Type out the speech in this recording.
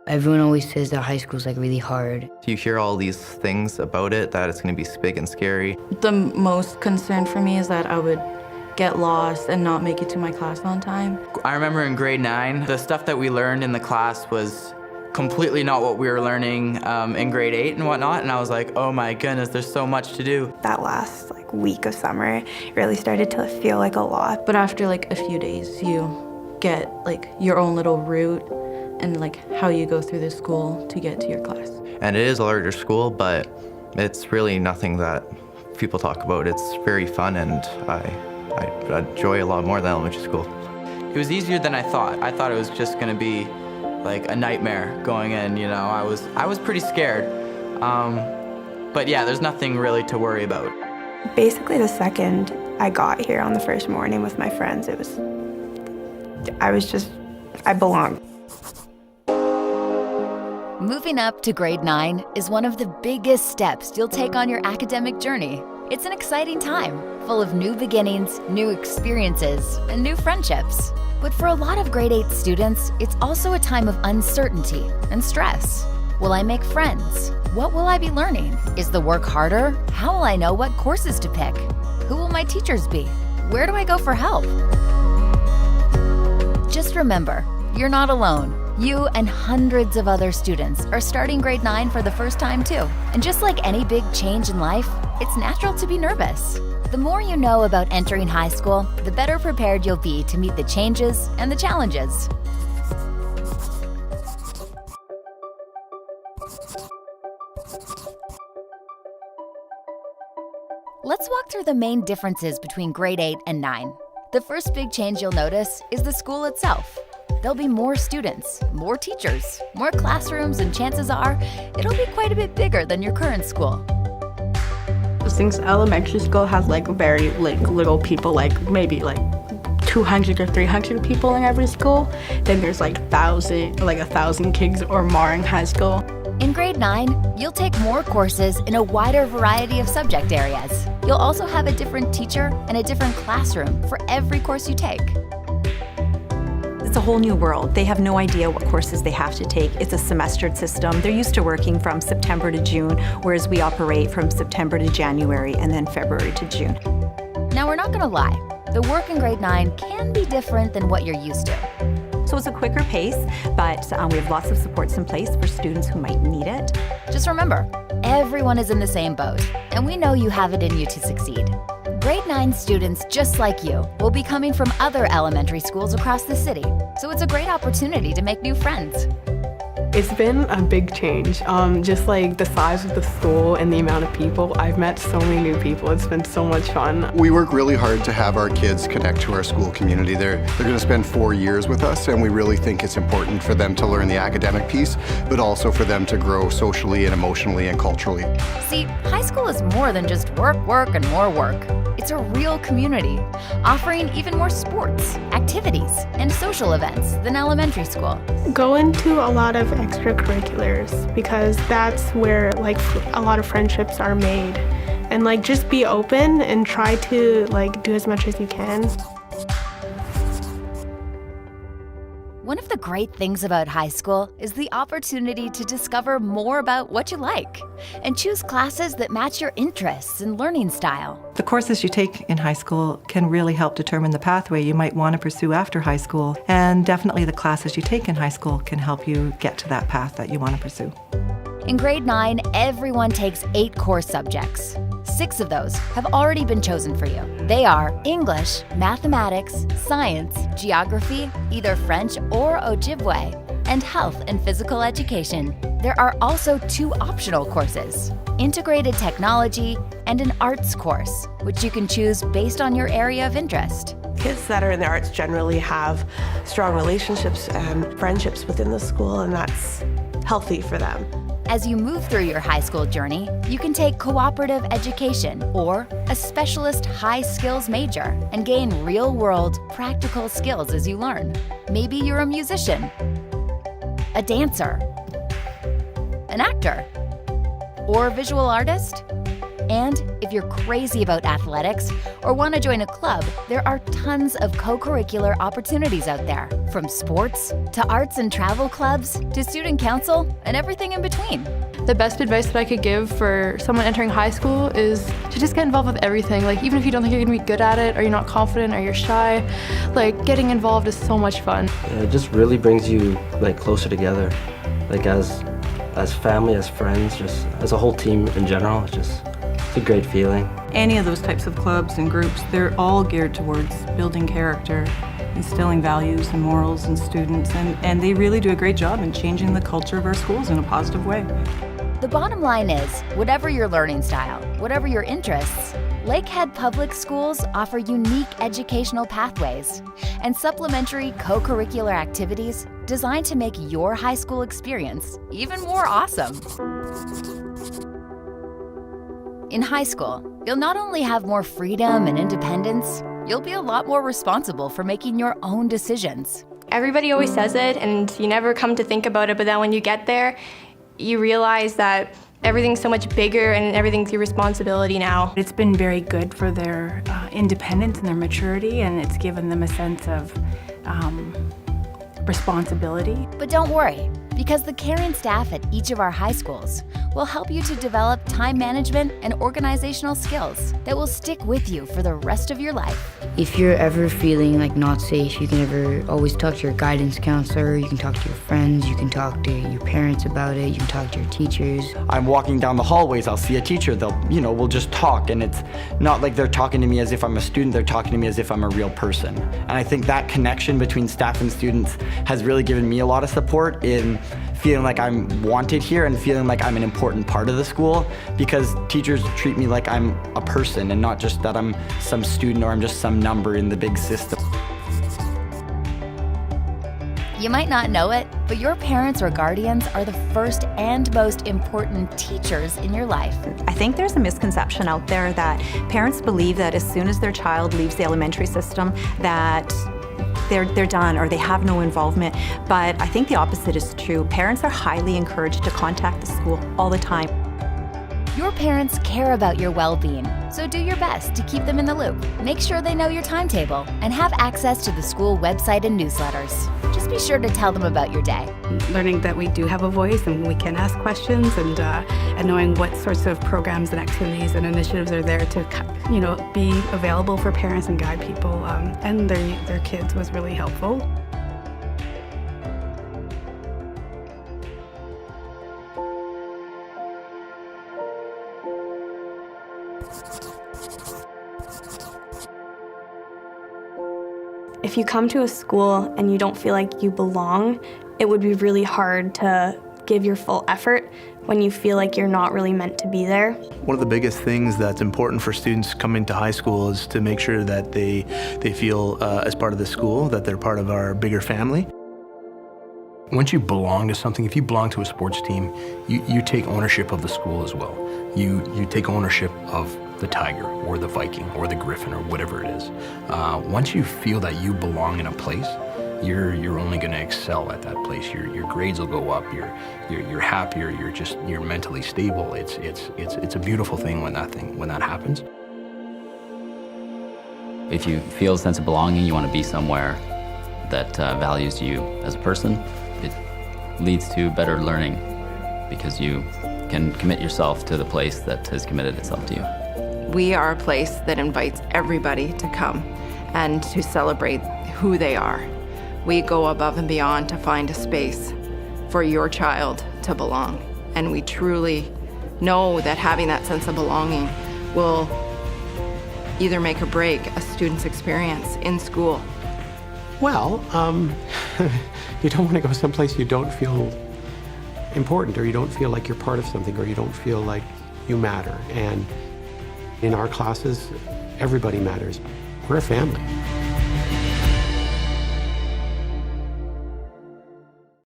Everyone always says that high school's like really hard. You hear all these things about it, that it's going to be big and scary. The most concern for me is that I would get lost and not make it to my class on time. I remember in grade 9, the stuff that we learned in the class was completely not what we were learning in grade 8 and whatnot, and I was like, oh my goodness, there's so much to do. That last week of summer really started to feel like a lot. But after a few days, you get your own little route and how you go through the school to get to your class. And it is a larger school, but it's really nothing that people talk about. It's very fun, and I enjoy a lot more than elementary school. It was easier than I thought. I thought it was just gonna be a nightmare going in, I was pretty scared. But yeah, there's nothing really to worry about. Basically the second I got here on the first morning with my friends, I belonged. Moving up to grade 9 is one of the biggest steps you'll take on your academic journey. It's an exciting time, full of new beginnings, new experiences, and new friendships. But for a lot of grade 8 students, it's also a time of uncertainty and stress. Will I make friends? What will I be learning? Is the work harder? How will I know what courses to pick? Who will my teachers be? Where do I go for help? Just remember, you're not alone. You and hundreds of other students are starting grade 9 for the first time too. And just like any big change in life, it's natural to be nervous. The more you know about entering high school, the better prepared you'll be to meet the changes and the challenges. Let's walk through the main differences between grade 8 and 9. The first big change you'll notice is the school itself. There'll be more students, more teachers, more classrooms, and chances are it'll be quite a bit bigger than your current school. Since elementary school has very little people, maybe 200 or 300 people in every school, then there's 1,000 kids or more in high school. In grade 9, you'll take more courses in a wider variety of subject areas. You'll also have a different teacher and a different classroom for every course you take. It's a whole new world. They have no idea what courses they have to take. It's a semestered system. They're used to working from September to June, whereas we operate from September to January and then February to June. Now, we're not gonna lie. The work in grade 9 can be different than what you're used to. So it's a quicker pace, but we have lots of supports in place for students who might need it. Just remember, everyone is in the same boat, and we know you have it in you to succeed. Grade 9 students just like you will be coming from other elementary schools across the city, so it's a great opportunity to make new friends. It's been a big change, just the size of the school and the amount of people. I've met so many new people. It's been so much fun. We work really hard to have our kids connect to our school community. They're going to spend 4 years with us, and we really think it's important for them to learn the academic piece, but also for them to grow socially and emotionally and culturally. See, high school is more than just work, work, and more work. It's a real community, offering even more sports, activities, and social events than elementary school. Go into a lot of extracurriculars because that's where a lot of friendships are made. And just be open and try to do as much as you can. One of the great things about high school is the opportunity to discover more about what you like and choose classes that match your interests and learning style. The courses you take in high school can really help determine the pathway you might want to pursue after high school, and definitely the classes you take in high school can help you get to that path that you want to pursue. In grade 9, everyone takes 8 core subjects. 6 of those have already been chosen for you. They are English, mathematics, science, geography, either French or Ojibwe, and health and physical education. There are also 2 optional courses, integrated technology and an arts course, which you can choose based on your area of interest. Kids that are in the arts generally have strong relationships and friendships within the school, and that's healthy for them. As you move through your high school journey, you can take cooperative education or a specialist high skills major and gain real-world practical skills as you learn. Maybe you're a musician, a dancer, an actor, or a visual artist. And if you're crazy about athletics or want to join a club, there are tons of co-curricular opportunities out there. From sports to arts and travel clubs to student council and everything in between. The best advice that I could give for someone entering high school is to just get involved with everything. Like, even if you don't think you're gonna be good at it, or you're not confident, or you're shy, like, getting involved is so much fun. It just really brings you like closer together, like as family, as friends, just as a whole team in general. It's a great feeling. Any of those types of clubs and groups, they're all geared towards building character, instilling values and morals in students, and they really do a great job in changing the culture of our schools in a positive way. The bottom line is, whatever your learning style, whatever your interests, Lakehead Public Schools offer unique educational pathways and supplementary co-curricular activities designed to make your high school experience even more awesome. In high school, you'll not only have more freedom and independence, you'll be a lot more responsible for making your own decisions. Everybody always says it, and you never come to think about it, but then when you get there, you realize that everything's so much bigger and everything's your responsibility now. It's been very good for their independence and their maturity, and it's given them a sense of responsibility. But don't worry, because the caring staff at each of our high schools will help you to develop time management and organizational skills that will stick with you for the rest of your life. If you're ever feeling like not safe, you can always talk to your guidance counselor, you can talk to your friends, you can talk to your parents about it, you can talk to your teachers. I'm walking down the hallways, I'll see a teacher, we'll just talk, and it's not like they're talking to me as if I'm a student, they're talking to me as if I'm a real person. And I think that connection between staff and students has really given me a lot of support in feeling like I'm wanted here and feeling like I'm an important part of the school, because teachers treat me like I'm a person and not just that I'm some student or I'm just some number in the big system. You might not know it, but your parents or guardians are the first and most important teachers in your life. I think there's a misconception out there that parents believe that as soon as their child leaves the elementary system that they're done or they have no involvement, but I think the opposite is true. Parents are highly encouraged to contact the school all the time. Your parents care about your well-being, so do your best to keep them in the loop. Make sure they know your timetable and have access to the school website and newsletters. Just be sure to tell them about your day. Learning that we do have a voice and we can ask questions, and knowing what sorts of programs and activities and initiatives are there to, be available for parents and guide people and their kids was really helpful. If you come to a school and you don't feel like you belong, it would be really hard to give your full effort when you feel like you're not really meant to be there. One of the biggest things that's important for students coming to high school is to make sure that they feel as part of the school, that they're part of our bigger family. Once you belong to something, if you belong to a sports team, you take ownership of the school as well. You take ownership of the Tiger or the Viking or the Griffin or whatever it is. Once you feel that you belong in a place, you're only going to excel at that place. Your grades will go up. You're happier. You're mentally stable. It's a beautiful thing when that happens. If you feel a sense of belonging, you want to be somewhere that values you as a person, it leads to better learning because you can commit yourself to the place that has committed itself to you. We are a place that invites everybody to come and to celebrate who they are. We go above and beyond to find a space for your child to belong. And we truly know that having that sense of belonging will either make or break a student's experience in school. Well, you don't want to go someplace you don't feel important, or you don't feel like you're part of something, or you don't feel like you matter. And in our classes, everybody matters. We're a family.